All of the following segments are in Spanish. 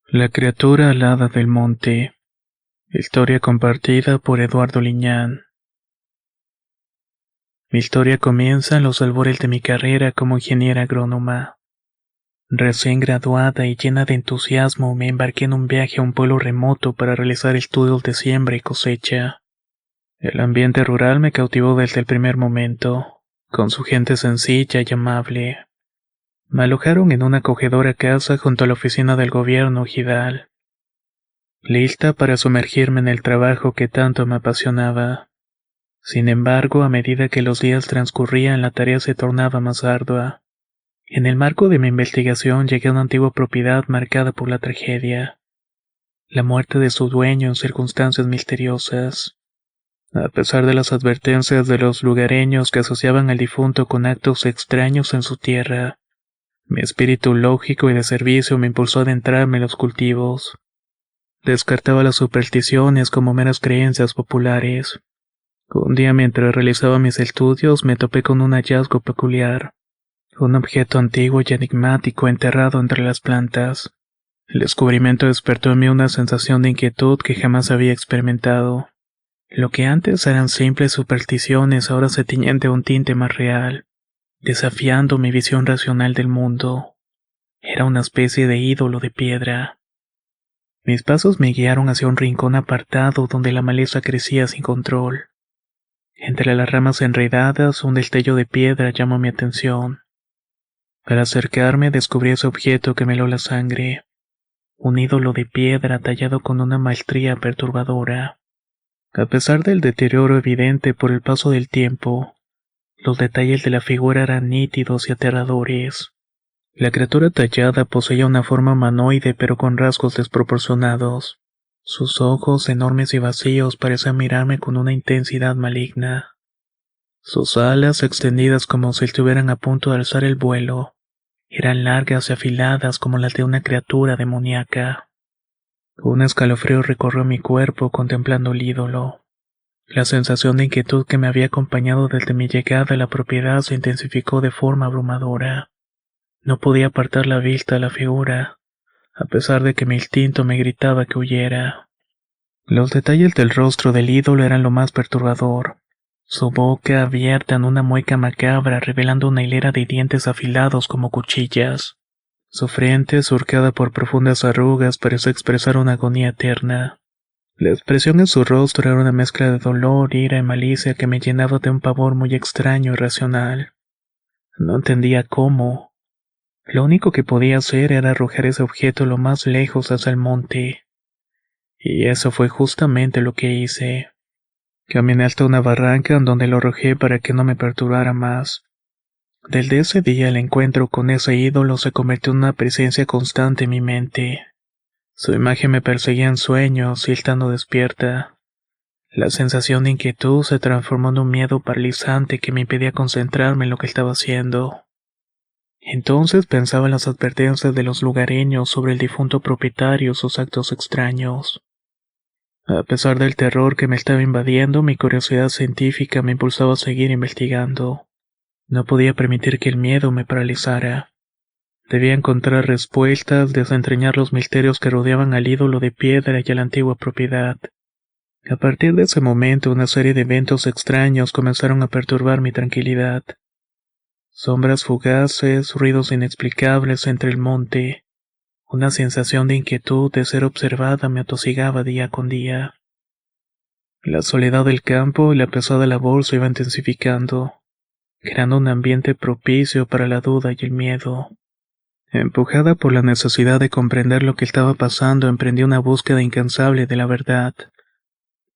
La criatura alada del monte. Historia compartida por Eduardo Liñán. Mi historia comienza en los albores de mi carrera como ingeniera agrónoma. Recién graduada y llena de entusiasmo, me embarqué en un viaje a un pueblo remoto para realizar estudios de siembra y cosecha. El ambiente rural me cautivó desde el primer momento, con su gente sencilla y amable. Me alojaron en una acogedora casa junto a la oficina del gobierno ejidal, lista para sumergirme en el trabajo que tanto me apasionaba. Sin embargo, a medida que los días transcurrían, la tarea se tornaba más ardua. En el marco de mi investigación llegué a una antigua propiedad marcada por la tragedia, la muerte de su dueño en circunstancias misteriosas. A pesar de las advertencias de los lugareños que asociaban al difunto con actos extraños en su tierra, mi espíritu lógico y de servicio me impulsó a adentrarme en los cultivos. Descartaba las supersticiones como meras creencias populares. Un día mientras realizaba mis estudios me topé con un hallazgo peculiar, un objeto antiguo y enigmático enterrado entre las plantas. El descubrimiento despertó en mí una sensación de inquietud que jamás había experimentado. Lo que antes eran simples supersticiones ahora se tiñían de un tinte más real, desafiando mi visión racional del mundo. Era una especie de ídolo de piedra. Mis pasos me guiaron hacia un rincón apartado donde la maleza crecía sin control. Entre las ramas enredadas, un destello de piedra llamó mi atención. Al acercarme descubrí ese objeto que me heló la sangre, un ídolo de piedra tallado con una maestría perturbadora. A pesar del deterioro evidente por el paso del tiempo, los detalles de la figura eran nítidos y aterradores. La criatura tallada poseía una forma humanoide pero con rasgos desproporcionados. Sus ojos, enormes y vacíos, parecían mirarme con una intensidad maligna. Sus alas, extendidas como si estuvieran a punto de alzar el vuelo, eran largas y afiladas como las de una criatura demoníaca. Un escalofrío recorrió mi cuerpo contemplando el ídolo. La sensación de inquietud que me había acompañado desde mi llegada a la propiedad se intensificó de forma abrumadora. No podía apartar la vista a la figura, a pesar de que mi instinto me gritaba que huyera. Los detalles del rostro del ídolo eran lo más perturbador. Su boca abierta en una mueca macabra revelando una hilera de dientes afilados como cuchillas. Su frente, surcada por profundas arrugas, parecía expresar una agonía eterna. La expresión en su rostro era una mezcla de dolor, ira y malicia que me llenaba de un pavor muy extraño y irracional. No entendía cómo. Lo único que podía hacer era arrojar ese objeto lo más lejos hacia el monte. Y eso fue justamente lo que hice. Caminé hasta una barranca en donde lo arrojé para que no me perturbara más. Desde ese día el encuentro con ese ídolo se convirtió en una presencia constante en mi mente. Su imagen me perseguía en sueños y estando despierta. La sensación de inquietud se transformó en un miedo paralizante que me impedía concentrarme en lo que estaba haciendo. Entonces pensaba en las advertencias de los lugareños sobre el difunto propietario y sus actos extraños. A pesar del terror que me estaba invadiendo, mi curiosidad científica me impulsaba a seguir investigando. No podía permitir que el miedo me paralizara. Debía encontrar respuestas, desentrañar los misterios que rodeaban al ídolo de piedra y a la antigua propiedad. A partir de ese momento, una serie de eventos extraños comenzaron a perturbar mi tranquilidad. Sombras fugaces, ruidos inexplicables entre el monte. Una sensación de inquietud de ser observada me atosigaba día con día. La soledad del campo y la pesada labor se iba intensificando, creando un ambiente propicio para la duda y el miedo. Empujada por la necesidad de comprender lo que estaba pasando, emprendí una búsqueda incansable de la verdad.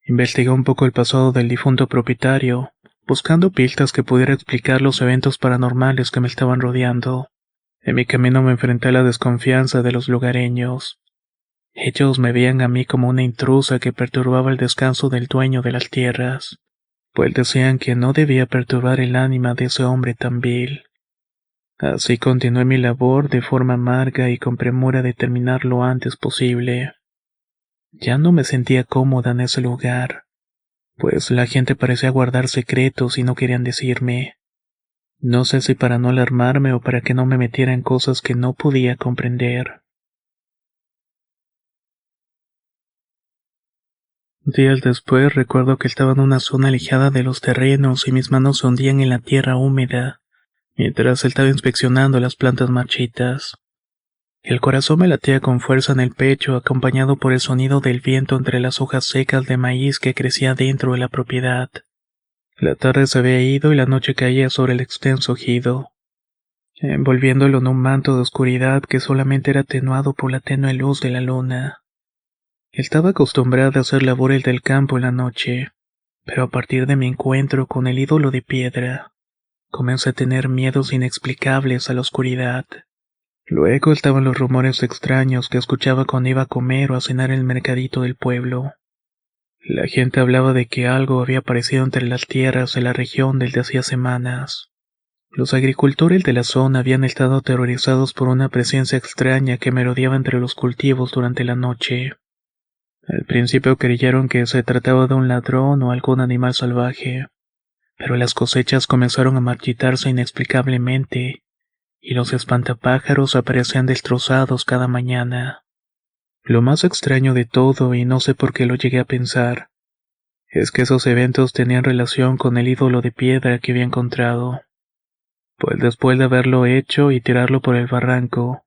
Investigué un poco el pasado del difunto propietario, buscando pistas que pudiera explicar los eventos paranormales que me estaban rodeando. En mi camino me enfrenté a la desconfianza de los lugareños. Ellos me veían a mí como una intrusa que perturbaba el descanso del dueño de las tierras, pues decían que no debía perturbar el ánima de ese hombre tan vil. Así continué mi labor de forma amarga y con premura de terminar lo antes posible. Ya no me sentía cómoda en ese lugar, pues la gente parecía guardar secretos y no querían decirme. No sé si para no alarmarme o para que no me metiera en cosas que no podía comprender. Días después recuerdo que estaba en una zona alejada de los terrenos y mis manos se hundían en la tierra húmeda, mientras estaba inspeccionando las plantas marchitas. El corazón me latía con fuerza en el pecho, acompañado por el sonido del viento entre las hojas secas de maíz que crecía dentro de la propiedad. La tarde se había ido y la noche caía sobre el extenso ejido, envolviéndolo en un manto de oscuridad que solamente era atenuado por la tenue luz de la luna. Estaba acostumbrada a hacer labores del campo en la noche, pero a partir de mi encuentro con el ídolo de piedra, comencé a tener miedos inexplicables a la oscuridad. Luego estaban los rumores extraños que escuchaba cuando iba a comer o a cenar en el mercadito del pueblo. La gente hablaba de que algo había aparecido entre las tierras de la región desde hacía semanas. Los agricultores de la zona habían estado aterrorizados por una presencia extraña que merodeaba entre los cultivos durante la noche. Al principio creyeron que se trataba de un ladrón o algún animal salvaje, pero las cosechas comenzaron a marchitarse inexplicablemente, y los espantapájaros aparecían destrozados cada mañana. Lo más extraño de todo, y no sé por qué lo llegué a pensar, es que esos eventos tenían relación con el ídolo de piedra que había encontrado. Pues después de haberlo hecho y tirarlo por el barranco,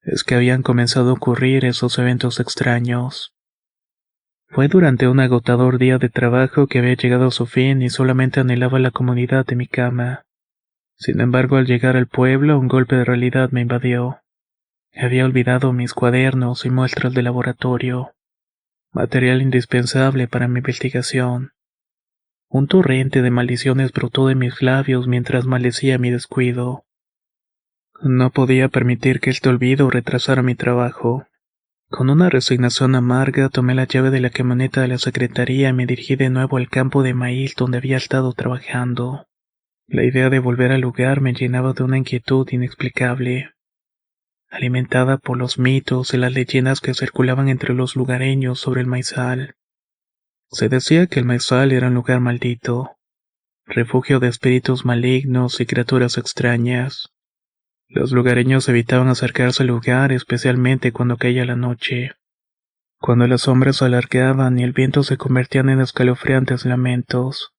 es que habían comenzado a ocurrir esos eventos extraños. Fue durante un agotador día de trabajo que había llegado a su fin y solamente anhelaba la comodidad de mi cama. Sin embargo, al llegar al pueblo, un golpe de realidad me invadió. Había olvidado mis cuadernos y muestras de laboratorio, material indispensable para mi investigación. Un torrente de maldiciones brotó de mis labios mientras maldecía mi descuido. No podía permitir que este olvido retrasara mi trabajo. Con una resignación amarga tomé la llave de la camioneta de la secretaría y me dirigí de nuevo al campo de maíz donde había estado trabajando. La idea de volver al lugar me llenaba de una inquietud inexplicable, alimentada por los mitos y las leyendas que circulaban entre los lugareños sobre el maizal. Se decía que el maizal era un lugar maldito, refugio de espíritus malignos y criaturas extrañas. Los lugareños evitaban acercarse al lugar, especialmente cuando caía la noche, cuando las sombras se alargaban y el viento se convertían en escalofriantes lamentos,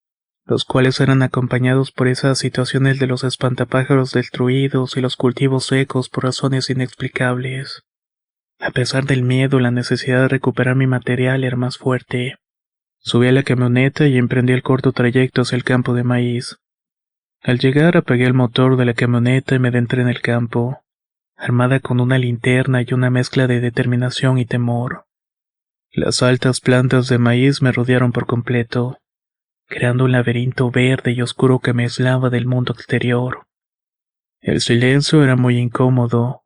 los cuales eran acompañados por esas situaciones de los espantapájaros destruidos y los cultivos secos por razones inexplicables. A pesar del miedo, la necesidad de recuperar mi material era más fuerte. Subí a la camioneta y emprendí el corto trayecto hacia el campo de maíz. Al llegar apagué el motor de la camioneta y me adentré en el campo, armada con una linterna y una mezcla de determinación y temor. Las altas plantas de maíz me rodearon por completo, creando un laberinto verde y oscuro que me aislaba del mundo exterior. El silencio era muy incómodo,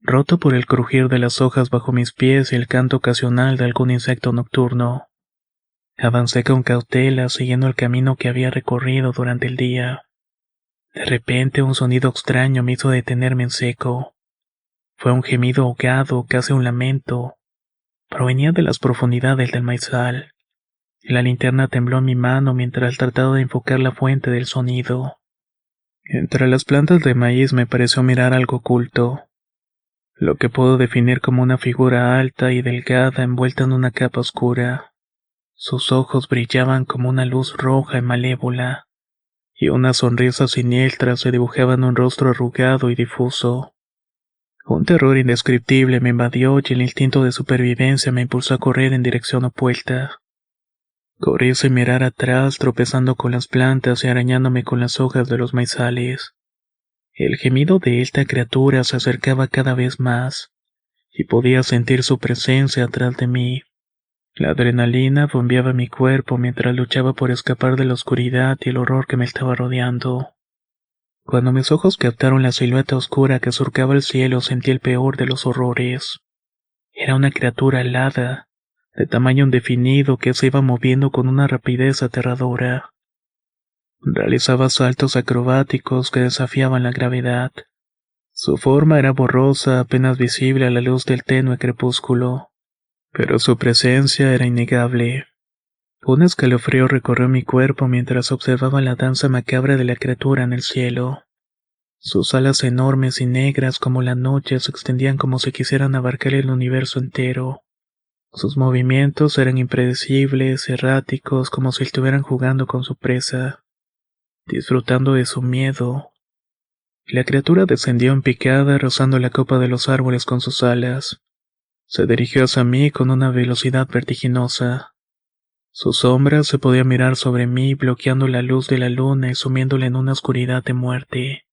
roto por el crujir de las hojas bajo mis pies y el canto ocasional de algún insecto nocturno. Avancé con cautela, siguiendo el camino que había recorrido durante el día. De repente un sonido extraño me hizo detenerme en seco. Fue un gemido ahogado, casi un lamento. Provenía de las profundidades del maizal. La linterna tembló en mi mano mientras trataba de enfocar la fuente del sonido. Entre las plantas de maíz me pareció mirar algo oculto, lo que puedo definir como una figura alta y delgada envuelta en una capa oscura. Sus ojos brillaban como una luz roja y malévola, y una sonrisa siniestra se dibujaba en un rostro arrugado y difuso. Un terror indescriptible me invadió y el instinto de supervivencia me impulsó a correr en dirección opuesta. Corrí sin mirar atrás, tropezando con las plantas y arañándome con las hojas de los maizales. El gemido de esta criatura se acercaba cada vez más, y podía sentir su presencia atrás de mí. La adrenalina bombeaba mi cuerpo mientras luchaba por escapar de la oscuridad y el horror que me estaba rodeando. Cuando mis ojos captaron la silueta oscura que surcaba el cielo, sentí el peor de los horrores. Era una criatura alada, de tamaño indefinido, que se iba moviendo con una rapidez aterradora. Realizaba saltos acrobáticos que desafiaban la gravedad. Su forma era borrosa, apenas visible a la luz del tenue crepúsculo, pero su presencia era innegable. Un escalofrío recorrió mi cuerpo mientras observaba la danza macabra de la criatura en el cielo. Sus alas enormes y negras como la noche se extendían como si quisieran abarcar el universo entero. Sus movimientos eran impredecibles, erráticos, como si estuvieran jugando con su presa, disfrutando de su miedo. La criatura descendió en picada, rozando la copa de los árboles con sus alas. Se dirigió hacia mí con una velocidad vertiginosa. Su sombra se podía mirar sobre mí, bloqueando la luz de la luna y sumiéndola en una oscuridad de muerte.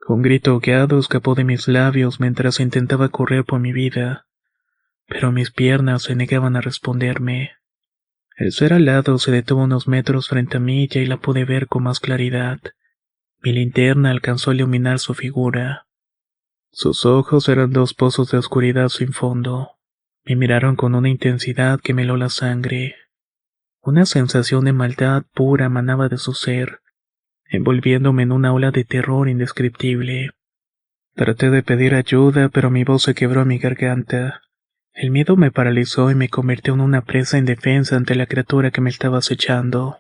Un grito ahogado escapó de mis labios mientras intentaba correr por mi vida, pero mis piernas se negaban a responderme. El ser alado se detuvo unos metros frente a mí y ahí la pude ver con más claridad. Mi linterna alcanzó a iluminar su figura. Sus ojos eran dos pozos de oscuridad sin fondo. Me miraron con una intensidad que me heló la sangre. Una sensación de maldad pura emanaba de su ser, envolviéndome en una ola de terror indescriptible. Traté de pedir ayuda, pero mi voz se quebró en mi garganta. El miedo me paralizó y me convirtió en una presa indefensa ante la criatura que me estaba acechando.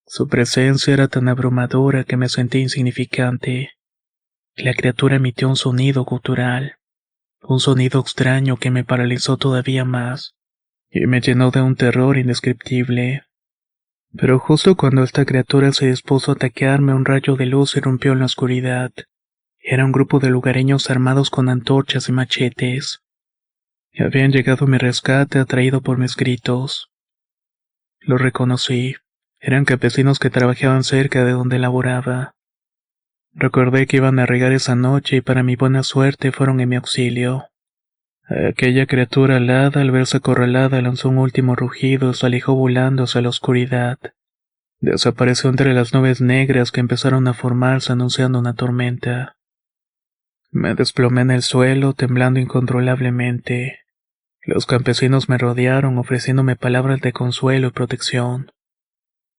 Su presencia era tan abrumadora que me sentí insignificante. La criatura emitió un sonido gutural, un sonido extraño que me paralizó todavía más, y me llenó de un terror indescriptible. Pero justo cuando esta criatura se dispuso a atacarme, un rayo de luz irrumpió en la oscuridad. Era un grupo de lugareños armados con antorchas y machetes. Habían llegado a mi rescate atraído por mis gritos. Los reconocí. Eran campesinos que trabajaban cerca de donde laboraba. Recordé que iban a regar esa noche y para mi buena suerte fueron en mi auxilio. Aquella criatura alada, al verse acorralada, lanzó un último rugido y se alejó volando hacia la oscuridad. Desapareció entre las nubes negras que empezaron a formarse anunciando una tormenta. Me desplomé en el suelo, temblando incontrolablemente. Los campesinos me rodearon, ofreciéndome palabras de consuelo y protección.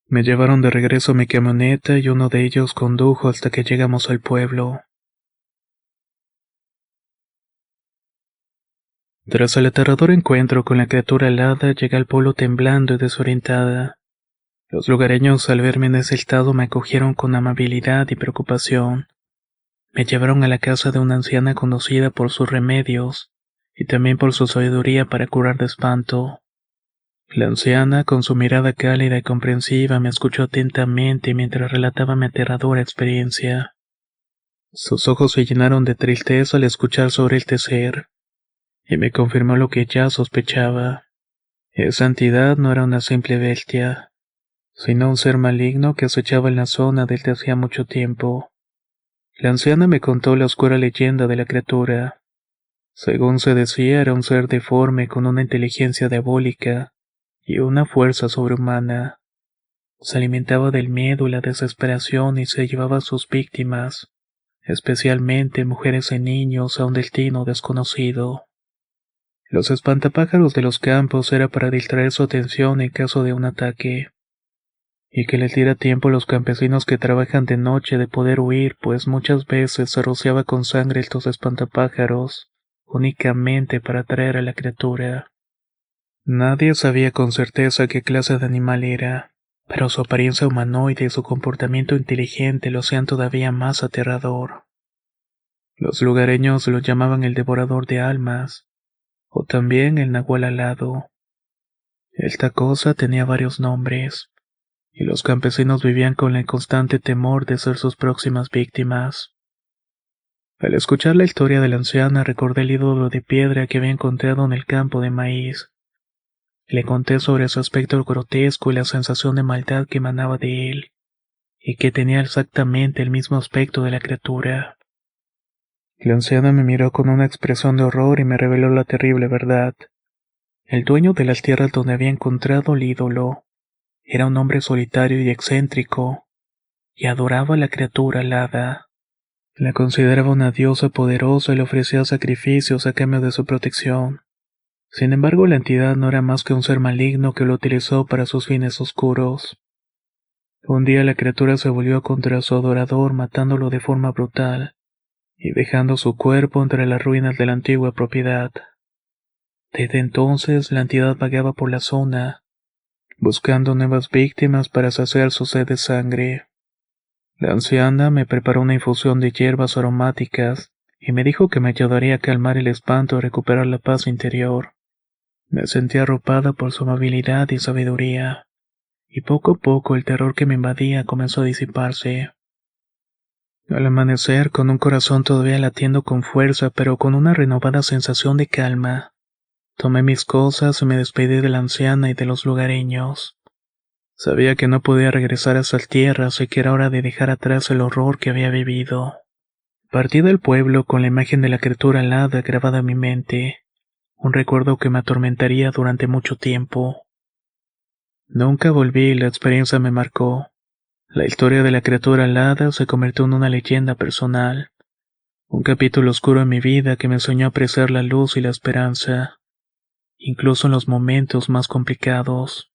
Me llevaron de regreso a mi camioneta y uno de ellos condujo hasta que llegamos al pueblo. Tras el aterrador encuentro con la criatura alada, llegué al pueblo temblando y desorientada. Los lugareños, al verme en ese estado, me acogieron con amabilidad y preocupación. Me llevaron a la casa de una anciana conocida por sus remedios y también por su sabiduría para curar de espanto. La anciana, con su mirada cálida y comprensiva, me escuchó atentamente mientras relataba mi aterradora experiencia. Sus ojos se llenaron de tristeza al escuchar sobre el ser, y me confirmó lo que ya sospechaba. Esa entidad no era una simple bestia, sino un ser maligno que acechaba en la zona desde hacía mucho tiempo. La anciana me contó la oscura leyenda de la criatura. Según se decía, era un ser deforme con una inteligencia diabólica y una fuerza sobrehumana. Se alimentaba del miedo y la desesperación y se llevaba a sus víctimas, especialmente mujeres y niños, a un destino desconocido. Los espantapájaros de los campos era para distraer su atención en caso de un ataque, y que les diera tiempo a los campesinos que trabajan de noche de poder huir, pues muchas veces se rociaba con sangre estos espantapájaros, únicamente para atraer a la criatura. Nadie sabía con certeza qué clase de animal era, pero su apariencia humanoide y su comportamiento inteligente lo hacían todavía más aterrador. Los lugareños lo llamaban el devorador de almas, o también el nahual alado. Esta cosa tenía varios nombres, y los campesinos vivían con el constante temor de ser sus próximas víctimas. Al escuchar la historia de la anciana recordé el ídolo de piedra que había encontrado en el campo de maíz. Le conté sobre su aspecto grotesco y la sensación de maldad que emanaba de él, y que tenía exactamente el mismo aspecto de la criatura. La anciana me miró con una expresión de horror y me reveló la terrible verdad. El dueño de las tierras donde había encontrado el ídolo era un hombre solitario y excéntrico, y adoraba a la criatura alada. La consideraba una diosa poderosa y le ofrecía sacrificios a cambio de su protección. Sin embargo, la entidad no era más que un ser maligno que lo utilizó para sus fines oscuros. Un día la criatura se volvió contra su adorador, matándolo de forma brutal, y dejando su cuerpo entre las ruinas de la antigua propiedad. Desde entonces, la entidad vagaba por la zona, buscando nuevas víctimas para saciar su sed de sangre. La anciana me preparó una infusión de hierbas aromáticas y me dijo que me ayudaría a calmar el espanto y recuperar la paz interior. Me sentí arropada por su amabilidad y sabiduría, y poco a poco el terror que me invadía comenzó a disiparse. Al amanecer, con un corazón todavía latiendo con fuerza, pero con una renovada sensación de calma, tomé mis cosas y me despedí de la anciana y de los lugareños. Sabía que no podía regresar a esas tierras y que era hora de dejar atrás el horror que había vivido. Partí del pueblo con la imagen de la criatura alada grabada en mi mente, un recuerdo que me atormentaría durante mucho tiempo. Nunca volví y la experiencia me marcó. La historia de la criatura alada se convirtió en una leyenda personal, un capítulo oscuro en mi vida que me enseñó a apreciar la luz y la esperanza, incluso en los momentos más complicados.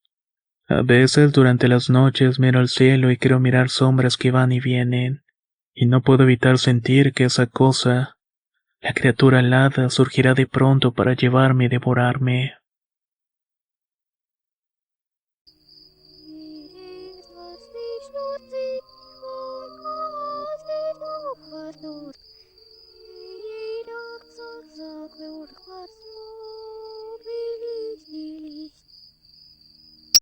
A veces durante las noches miro al cielo y quiero mirar sombras que van y vienen, y no puedo evitar sentir que esa cosa, la criatura alada, surgirá de pronto para llevarme y devorarme.